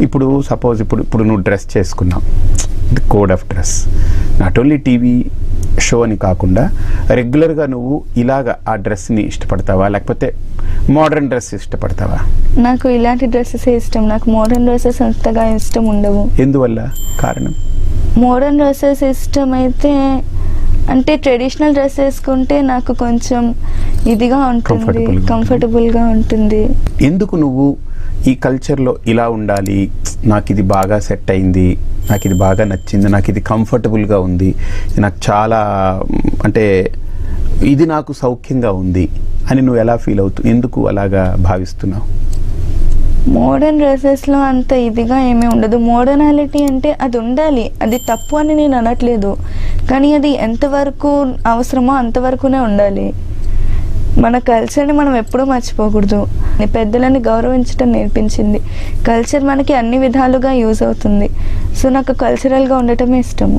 ఇప్పుడు సపోజ్ ఇప్పుడు నువ్వు డ్రెస్ చేసుకున్నావు, code of dress, not only TV show అని కాకుండా రెగ్యులర్గా నువ్వు ఇలాగ ఆ డ్రెస్ని ఇష్టపడతావా, లేకపోతే మోడర్న్ డ్రెస్ ఇష్టపడతావా? నాకు ఇలాంటి డ్రెస్సెస్ ఇష్టం, నాకు మోడర్న్ డ్రెస్సెస్ అంతగా ఇష్టం ఉండవు. ఎందువల్ల? కారణం? మోడర్న్ డ్రెస్సెస్ ఇష్టం అయితే అంటే ట్రెడిషనల్ డ్రెస్ వేసుకుంటే నాకు కొంచెం ఇదిగా ఉంటుంది, కంఫర్టబుల్గా ఉంటుంది. ఎందుకు నువ్వు ఈ కల్చర్లో ఇలా ఉండాలి, నాకు ఇది బాగా సెట్ అయింది, నాకు ఇది బాగా నచ్చింది, నాకు ఇది కంఫర్టబుల్గా ఉంది, ఇది నాకు చాలా అంటే ఇది నాకు సౌఖ్యంగా ఉంది అని నువ్వు ఎలా ఫీల్ అవుతావు? ఎందుకు అలాగా భావిస్తున్నావు? మోడర్న్ డ్రెస్సెస్లో అంత ఇదిగా ఏమీ ఉండదు. మోడర్నాలిటీ అంటే అది ఉండాలి, అది తప్పు అని నేను అనట్లేదు, కానీ అది ఎంతవరకు అవసరమో అంతవరకునే ఉండాలి. మన కల్చర్ని మనం ఎప్పుడూ మర్చిపోకూడదు. పెద్దలని గౌరవించడం నేర్పించింది. కల్చర్ మనకి అన్ని విధాలుగా యూజ్ అవుతుంది. సో నాకు కల్చరల్గా ఉండటమే ఇష్టం.